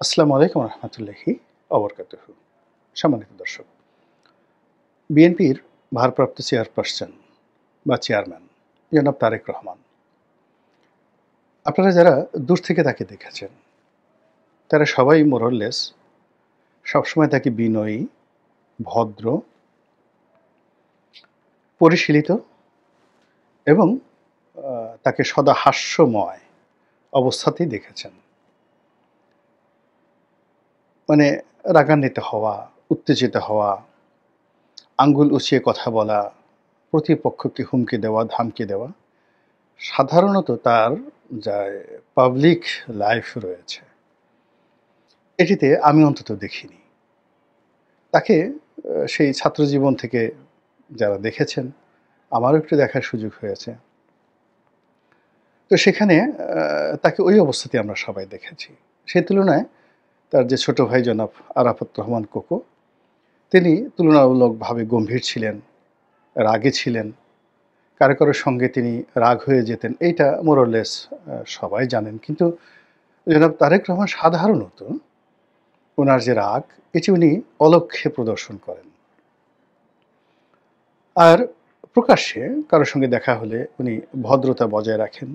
আসসালামু আলাইকুম রহমতুল্লাহি অবরকাতুহু। সম্মানিত দর্শক, বিএনপির ভারপ্রাপ্ত চেয়ারপারসন বা চেয়ারম্যান জনাব তারেক রহমান, আপনারা যারা দূর থেকে তাকে দেখেছেন তারা সবাই মোরলেস সবসময় তাকে বিনয়ী, ভদ্র, পরিশীলিত এবং তাকে সদা হাস্যময় অবস্থাতেই দেখেছেন। মানে রাগান্বিত হওয়া, উত্তেজিত হওয়া, আঙ্গুল উঁচিয়ে কথা বলা, প্রতিপক্ষকে হুমকি দেওয়া, ধামকি দেওয়া সাধারণত তার যা পাবলিক লাইফ রয়েছে এটিতে আমি অন্তত দেখিনি। তাকে সেই ছাত্রজীবন থেকে যারা দেখেছেন, আমারও একটু দেখার সুযোগ হয়েছে। তো সেখানে তাকে ওই অবস্থাতেই আমরা সবাই দেখেছি। সে তুলনায় তার যে ছোট ভাই জনাব আরাফাত রহমান কোকো, তিনি তুলনামূলকভাবে গম্ভীর ছিলেন, রাগী ছিলেন। কারো সঙ্গে তিনি রাগ হয়ে যেতেন। এইটা মোরলেস সবাই জানেন। কিন্তু জনাব তারেক রহমান সাধারণত উনার যে রাগ, এটি উনি অলক্ষ্যে প্রদর্শন করেন। আর প্রকাশ্যে কারো সঙ্গে দেখা হলে উনি ভদ্রতা বজায় রাখেন,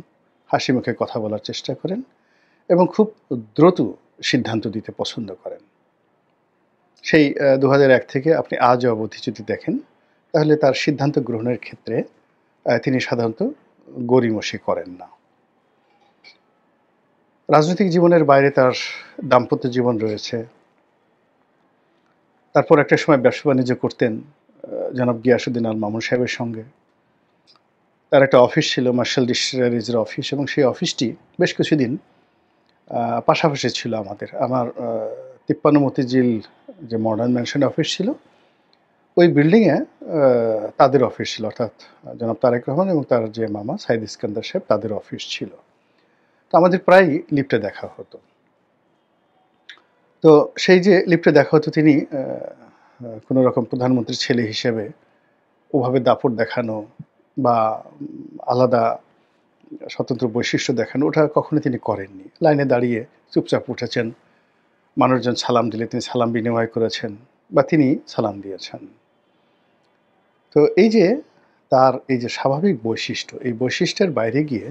হাসিমুখে কথা বলার চেষ্টা করেন এবং খুব দ্রুত সিদ্ধান্ত দিতে পছন্দ করেন। সেই ২০০১ থেকে আপনি আজ অবধি যদি দেখেন, তাহলে তার সিদ্ধান্ত গ্রহণের ক্ষেত্রে তিনি সাধারণত গড়িমসি করেন না। রাজনৈতিক জীবনের বাইরে তার দাম্পত্য জীবন রয়েছে। তারপর একটা সময় ব্যবসা-বাণিজ্য করতেন জনাব গিয়াসউদ্দিন আল মামুন সাহেবের সঙ্গে। তার একটা অফিস ছিল, মার্শাল ডিস্টিলারিজের অফিস, এবং সেই অফিসটি বেশ কিছুদিন পাশাপাশি ছিল আমাদের। আমার ৫৩ মতিঝিল যে মডার্ন ম্যানশন অফিস ছিল, ওই বিল্ডিংয়ে তাদের অফিস ছিল, অর্থাৎ জনাব তারেক রহমান এবং তার যে মামা সাইদ ইস্কান্দার সাহেব, তাদের অফিস ছিল। তো আমাদের প্রায়ই লিফটে দেখা হতো। তো সেই যে লিফটে দেখা হতো, তিনি কোনো রকম প্রধানমন্ত্রীর ছেলে হিসেবে ওভাবে দাপট দেখানো বা আলাদা স্বতন্ত্র বৈশিষ্ট্য দেখানো, ওটা কখনো তিনি করেননি। লাইনে দাঁড়িয়ে চুপচাপ উঠেছেন, মানুষজন সালাম দিলে তিনি সালাম বিনিময় করেছেন বা তিনি সালাম দিয়েছেন। তো এই যে তার এই যে স্বাভাবিক বৈশিষ্ট্য, এই বৈশিষ্ট্যের বাইরে গিয়ে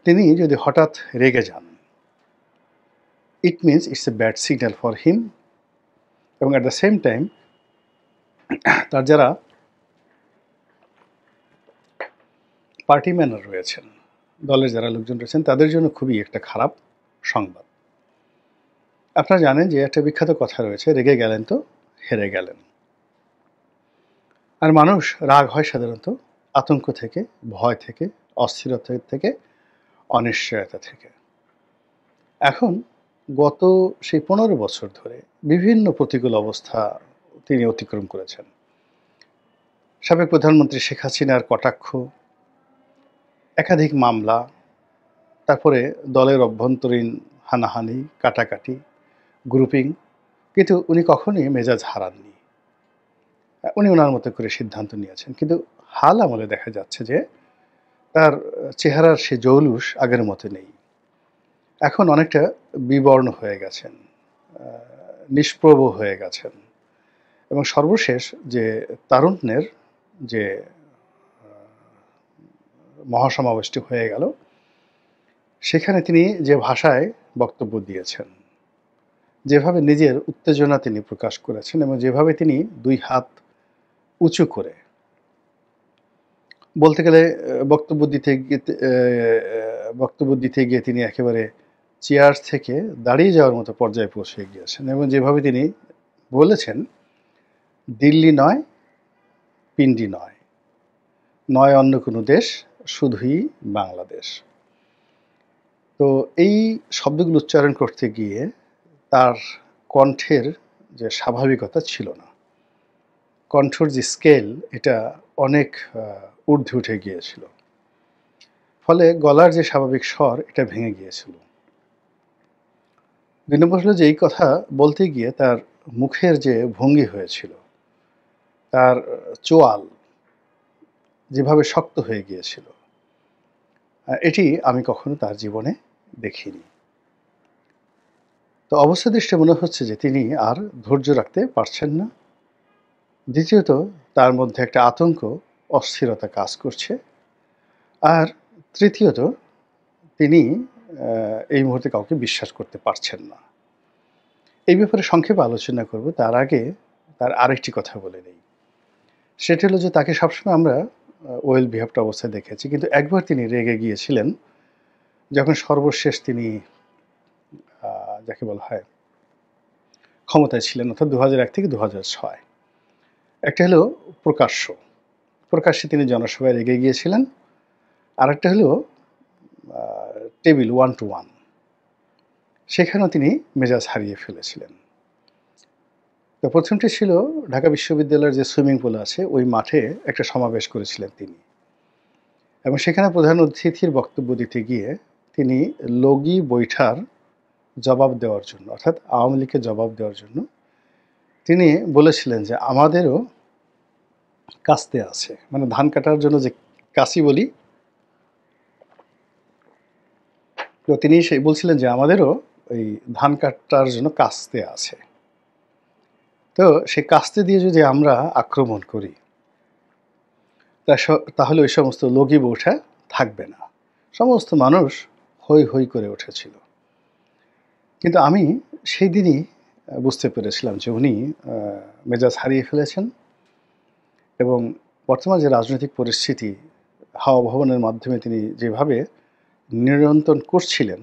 তিনি যদি হঠাৎ রেগে যান, it means it's a bad signal for him. এবং অ্যাট দ্য সেম টাইম তার যারা পার্টি ম্যানার রয়েছেন, দলের যারা লোকজন রয়েছেন, তাদের জন্য খুবই একটা খারাপ সংবাদ। আপনারা জানেন যে একটা বিখ্যাত কথা রয়েছে, রেগে গেলেন তো হেরে গেলেন। আর মানুষ রাগ হয় সাধারণত আতঙ্ক থেকে, ভয় থেকে, অস্থিরতা থেকে, অনিশ্চয়তা থেকে। এখন গত সেই ১৫ বছর ধরে বিভিন্ন প্রতিকূল অবস্থা তিনি অতিক্রম করেছেন। সাবেক প্রধানমন্ত্রী শেখ হাসিনার কটাক্ষ, একাধিক মামলা, তারপরে দলের অভ্যন্তরীণ হানাহানি, কাটাকাটি, গ্রুপিং, কিন্তু উনি কখনোই মেজাজ হারাননি। উনি ওনার মতো করে সিদ্ধান্ত নিয়েছেন। কিন্তু হাল আমলে দেখা যাচ্ছে যে তার চেহারার সে জৌলুস আগের মতো নেই। এখন অনেকটা বিবর্ণ হয়ে গেছেন, নিষ্প্রভ হয়ে গেছেন। এবং সর্বশেষ যে তারুণ্যের যে মহাসমাবেশটি হয়ে গেল, সেখানে তিনি যে ভাষায় বক্তব্য দিয়েছেন, যেভাবে নিজের উত্তেজনা তিনি প্রকাশ করেছেন এবং যেভাবে তিনি ২ হাত উঁচু করে বলতে গেলে বক্তব্য দিতে গিয়ে তিনি একেবারে চেয়ার থেকে দাঁড়িয়ে যাওয়ার মতো পর্যায়ে পৌঁছে গিয়েছেন এবং যেভাবে তিনি বলেছেন, দিল্লি নয়, পিন্ডি নয়, নয় অন্য কোনো দেশ, শুধুই বাংলাদেশ। তো এই শব্দগুলো উচ্চারণ করতে গিয়ে তার কণ্ঠের যে স্বাভাবিকতা ছিল না। কণ্ঠর যে স্কেল, এটা অনেক ঊর্ধ্বে উঠে গিয়েছিল। ফলে গলার যে স্বাভাবিক স্বর, এটা ভেঙে গিয়েছিল। ২ নম্বর হলো যে এই কথা বলতে গিয়ে তার মুখের যে ভঙ্গি হয়েছিল, তার চোয়াল যেভাবে শক্ত হয়ে গিয়েছিল, এটি আমি কখনো তার জীবনে দেখিনি। তো অবস্থা দৃষ্টে মনে হচ্ছে যে তিনি আর ধৈর্য রাখতে পারছেন না। দ্বিতীয়ত তার মধ্যে একটা আতঙ্ক, অস্থিরতা কাজ করছে। আর তৃতীয়ত তিনি এই মুহূর্তে কাউকে বিশ্বাস করতে পারছেন না। এই ব্যাপারে সংক্ষেপে আলোচনা করব। তার আগে তার আরেকটি কথা বলে নেই। সেটা হলো যে তাকে সবসময় আমরা ওয়েল বিহেভড অবস্থায় দেখেছি। কিন্তু একবার তিনি রেগে গিয়েছিলেন যখন সর্বশেষ তিনি যাকে বলা হয় ক্ষমতায় ছিলেন, অর্থাৎ ২০০১ থেকে ২০০৬। একটা হলো প্রকাশ্য। প্রকাশ্যে তিনি জনসভায় রেগে গিয়েছিলেন। আরেকটা হলো টেবিল 1 to 1, সেখানেও তিনি মেজাজ হারিয়ে ফেলেছিলেন। তো প্রথমটি ছিল ঢাকা বিশ্ববিদ্যালয়ের যে সুইমিং পুল আছে ওই মাঠে একটা সমাবেশ করেছিলেন তিনি, এবং সেখানে প্রধান অতিথির বক্তব্য দিতে গিয়ে তিনি লগি বৈঠার জবাব দেওয়ার জন্য, অর্থাৎ আওয়ামী লীগকে জবাব দেওয়ার জন্য তিনি বলেছিলেন যে আমাদেরও কাস্তে আছে, মানে ধান কাটার জন্য যে কাশি বলি, তো তিনি সেই বলছিলেন যে আমাদেরও ওই ধান কাটার জন্য কাস্তে আছে। তো সেই কাস্তে দিয়ে যদি আমরা আক্রমণ করি তাহলে ওই সমস্ত লগি বৈঠা থাকবে না। সমস্ত মানুষ হৈ হৈ করে উঠেছিল। কিন্তু আমি সেই দিনই বুঝতে পেরেছিলাম যে উনি মেজাজ হারিয়ে ফেলেছেন, এবং বর্তমান যে রাজনৈতিক পরিস্থিতি, হাওয়া ভবনের মাধ্যমে তিনি যেভাবে নিয়ন্ত্রণ করছিলেন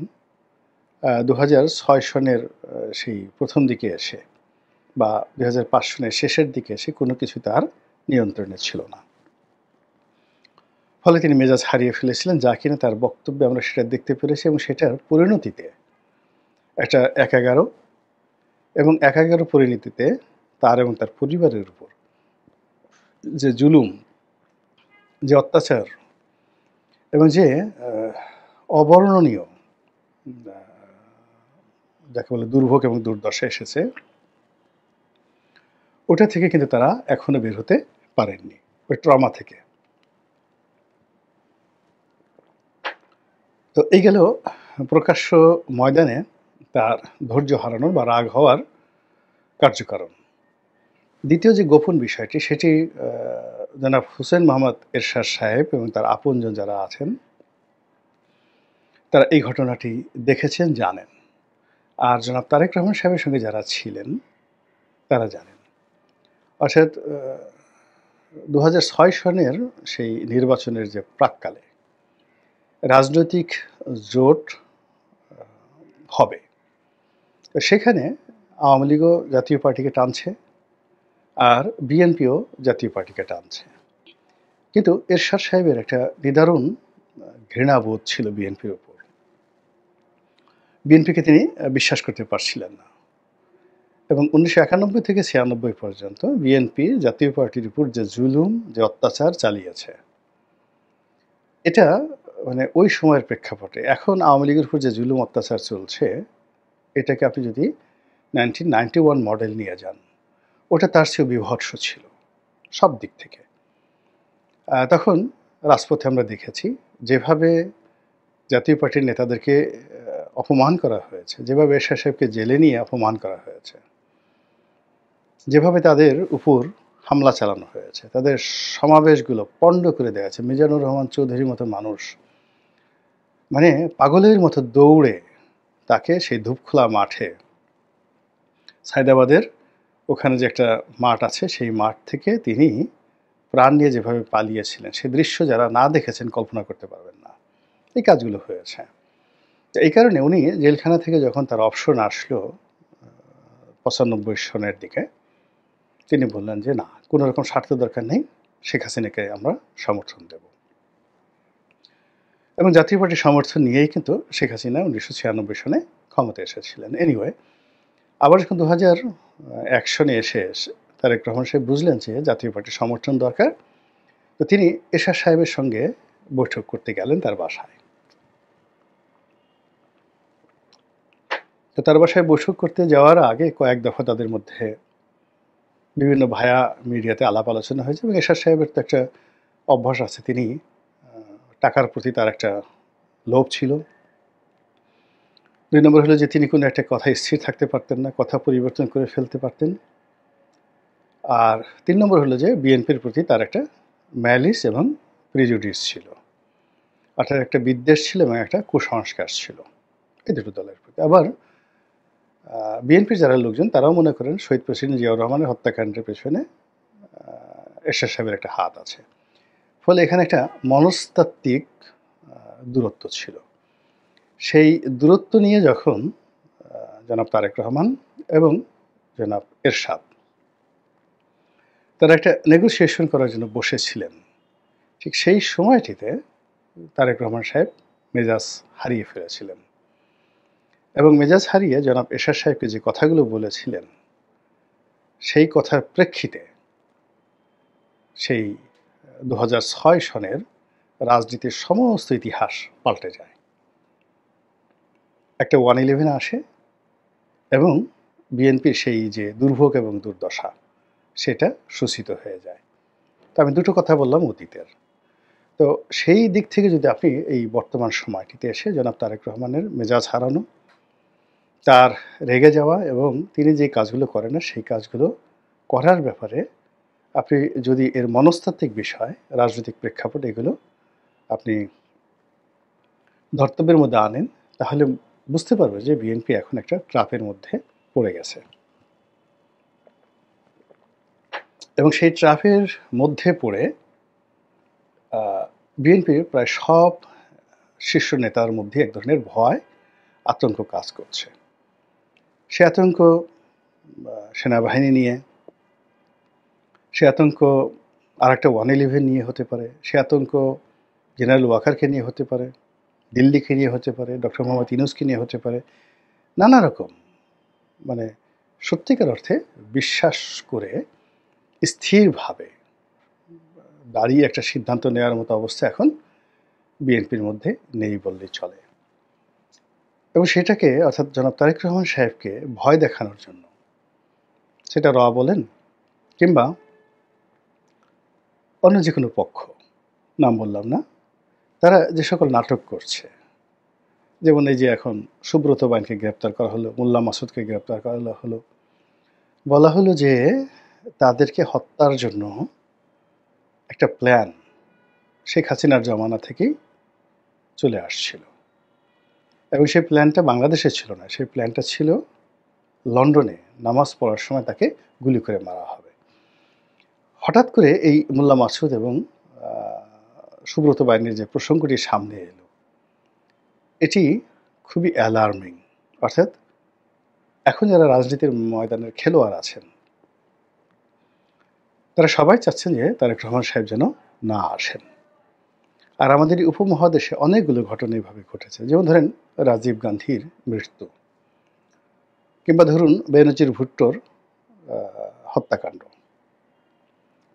২০০৬ সনের সেই প্রথম দিকে এসে বা ২০০৫ সনের শেষের দিকে এসে কোনো কিছু তার নিয়ন্ত্রণে ছিল না। ফলে তিনি মেজাজ হারিয়ে ফেলেছিলেন, যা কিনা তার বক্তব্যে আমরা সেটা দেখতে পেরেছি, এবং সেটার পরিণতিতে একটা ১/১১ এবং ১/১১ পরিণতিতে তার এবং তার পরিবারের উপর যে জুলুম, যে অত্যাচার এবং যে অবর্ণনীয় যাকে বলে দুর্ভোগ এবং দুর্দশা এসেছে, ওটা থেকে কিন্তু তারা এখনো বের হতে পারেননি, ওই ট্রমা থেকে। তো এই গেল প্রকাশ্য ময়দানে তার ধৈর্য হারানোর বা রাগ হওয়ার কার্যকারণ। দ্বিতীয় যে গোপন বিষয়টি, সেটি জনাব হুসেন মোহাম্মদ এরশাদ সাহেব এবং তার আপনজন যারা আছেন তারা এই ঘটনাটি দেখেছেন, জানেন। আর জনাব তারেক রহমান সাহেবের সঙ্গে যারা ছিলেন তারা জানেন। অর্থাৎ ২০০৬ সনের সেই নির্বাচনের যে প্রাক্কালে রাজনৈতিক জোট হবে, সেখানে আওয়ামী লীগও জাতীয় পার্টিকে টানছে আর বিএনপিও জাতীয় পার্টিকে টানছে। কিন্তু এরশাদ সাহেবের একটা নিদারুণ ঘৃণাবোধ ছিল বিএনপির উপর। বিএনপিকে তিনি বিশ্বাস করতে পারছিলেন না, এবং ১৯৯১ থেকে ৯৬ পর্যন্ত বিএনপি জাতীয় পার্টির উপর যে জুলুম, যে অত্যাচার চালিয়েছে, এটা মানে ওই সময়ের প্রেক্ষাপটে এখন আওয়ামী লীগের উপর যে জুলুম অত্যাচার চলছে, এটাকে আপনি যদি 1991 মডেল নিয়ে যান, ওটা তার চেয়েও বিভৎস ছিল সব দিক থেকে। তখন রাজপথে আমরা দেখেছি যেভাবে জাতীয় পার্টির নেতাদেরকে অপমান করা হয়েছে, যেভাবে এরশাদ সাহেবকে জেলে নিয়ে অপমান করা হয়েছে, যেভাবে তাদের উপর হামলা চালানো হয়েছে, তাদের সমাবেশগুলো পণ্ড করে দেওয়া হয়েছে। মিজানুর রহমান চৌধুরীর মতো মানুষ মানে পাগলের মতো দৌড়ে তাকে সেই ধূপখোলা মাঠে, সায়দাবাদের ওখানে যে একটা মাঠ আছে, সেই মাঠ থেকে তিনি প্রাণ নিয়ে যেভাবে পালিয়েছিলেন, সে দৃশ্য যারা না দেখেছেন কল্পনা করতে পারবেন না। এই কাজগুলো হয়েছে। এই কারণে উনি জেলখানা থেকে যখন তার অপশন আসলো ৯৫ সনের দিকে, তিনি বললেন যে না, কোনো রকম স্বার্থ দরকার নেই, শেখ হাসিনাকে আমরা সমর্থন দেব। এবং জাতীয় পার্টির সমর্থন নিয়েই কিন্তু শেখ হাসিনা ১৯৯৬ সনে ক্ষমতায় এসেছিলেন। এনিওয়ে, আবার যখন ২০০১ সনে এসে তারেক রহমান সাহেব বুঝলেন যে জাতীয় পার্টির সমর্থন দরকার, তো তিনি এরশাদ সাহেবের সঙ্গে বৈঠক করতে গেলেন তার বাসায়। তো তার বাসায় বৈঠক করতে যাওয়ার আগে কয়েক দফা তাদের মধ্যে বিভিন্ন ভায়া মিডিয়াতে আলাপ আলোচনা হয়েছে, এবং এরশাদ সাহেবের তো একটা অভ্যাস আছে, তিনি টাকার প্রতি তার একটা লোভ ছিল। ২ নম্বর হলো যে তিনি কোনো একটা কথায় স্থির থাকতে পারতেন না, কথা পরিবর্তন করে ফেলতে পারতেন। আর ৩ নম্বর হলো যে বিএনপির প্রতি তার একটা ম্যালিস এবং প্রিজুডিস ছিল। অর্থাৎ একটা বিদ্বেষ ছিল এবং একটা কুসংস্কার ছিল এই দুটো দলের প্রতি। আবার বিএনপির যারা লোকজন তারাও মনে করেন শহীদ প্রেসিডেন্ট জিয়াউর রহমানের হত্যাকাণ্ডের পেছনে এরশাদ সাহেবের একটা হাত আছে। ফলে এখানে একটা মনস্তাত্ত্বিক দূরত্ব ছিল। সেই দূরত্ব নিয়ে যখন জনাব তারেক রহমান এবং জনাব এরশাদ তারা একটা নেগোসিয়েশন করার জন্য বসেছিলেন, ঠিক সেই সময়টিতে তারেক রহমান সাহেব মেজাজ হারিয়ে ফেলেছিলেন এবং মেজাজ হারিয়ে জনাব এরশাদ সাহেবকে যে কথাগুলো বলেছিলেন সেই কথার প্রেক্ষিতে সেই ২০০৬ সনের রাজনীতির সমস্ত ইতিহাস পাল্টে যায়। একটা 111 আসে এবং বিএনপির সেই যে দুর্ভোগ এবং দুর্দশা সেটা সূচিত হয়ে যায়। তো আমি দুটো কথা বললাম অতীতের। তো সেই দিক থেকে যদি আপনি এই বর্তমান সময়টিতে এসে জনাব তারেক রহমানের মেজাজ হারানো, তার রেগে যাওয়া এবং তিনি যে কাজগুলো করেন না সেই কাজগুলো করার ব্যাপারে আপনি যদি এর মনস্তাত্ত্বিক বিষয়, রাজনৈতিক প্রেক্ষাপট এগুলো আপনি ধর্তব্যের মধ্যে আনেন, তাহলে বুঝতে পারবে যে বিএনপি এখন একটা ট্র্যাপের মধ্যে পড়ে গেছে। এবং সেই ট্র্যাপের মধ্যে পড়ে বিএনপির প্রায় সব শীর্ষ নেতার মধ্যে এক ধরনের ভয়, আতঙ্ক কাজ করছে। সে আতঙ্ক সেনাবাহিনী নিয়ে, সে আতঙ্ক আরেকটা 111 নিয়ে হতে পারে, সে আতঙ্ক জেনারেল ওয়াকারকে নিয়ে হতে পারে, দিল্লিকে নিয়ে হতে পারে, ডক্টর মোহাম্মদ ইউনূসকে নিয়ে হতে পারে, নানা রকম মানে সত্যিকার অর্থে বিশ্বাস করে স্থিরভাবে দাঁড়িয়ে একটা সিদ্ধান্ত নেওয়ার মতো অবস্থা এখন বিএনপির মধ্যে নেই বললেই চলে। এবং সেটাকে অর্থাৎ জনাব তারেক রহমান সাহেবকে ভয় দেখানোর জন্য, সেটা র বলেন কিংবা অন্য যে কোনো পক্ষ, নাম বললাম না, তারা যে সকল নাটক করছে, যেমন এই যে এখন সুব্রত বাইনকে গ্রেপ্তার করা হলো, মোল্লা মাসুদকে গ্রেপ্তার করা হলো, বলা হলো যে তাদেরকে হত্যার জন্য একটা প্ল্যান শেখ হাসিনার জমানা থেকেই চলে আসছিল এবং সেই প্ল্যানটা বাংলাদেশে ছিল না, সেই প্ল্যানটা ছিল লন্ডনে নামাজ পড়ার সময় তাকে গুলি করে মারা হবে। হঠাৎ করে এই মোল্লা মাসুদ এবং সুব্রত বাইনের যে প্রসঙ্গটি সামনে এলো, এটি খুবই অ্যালার্মিং। অর্থাৎ এখন যারা রাজনীতির ময়দানের খেলোয়াড় আছেন তারা সবাই চাচ্ছেন যে তারেক রহমান সাহেব যেন না আসেন। আর আমাদের এই উপমহাদেশে অনেকগুলো ঘটনা এভাবে ঘটেছে, যেমন ধরেন রাজীব গান্ধীর মৃত্যু, কিংবা ধরুন বেনজির ভুট্টোর হত্যাকাণ্ড,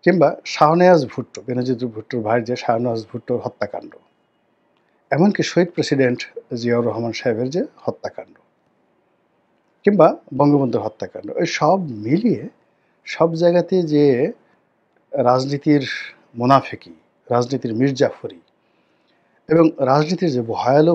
কিংবা শাহনেওয়াজ ভুট্টো, বেনজির ভুট্টোর ভাইয়ের যে শাহনেওয়াজ ভুট্টোর হত্যাকাণ্ড, এমনকি শহীদ প্রেসিডেন্ট জিয়াউর রহমান সাহেবের যে হত্যাকাণ্ড, কিংবা বঙ্গবন্ধুর হত্যাকাণ্ড, এই সব মিলিয়ে সব জায়গাতে যে রাজনীতির মুনাফেকি, রাজনীতির মির্জাফরি এবং রাজনীতির যে ভয়ালো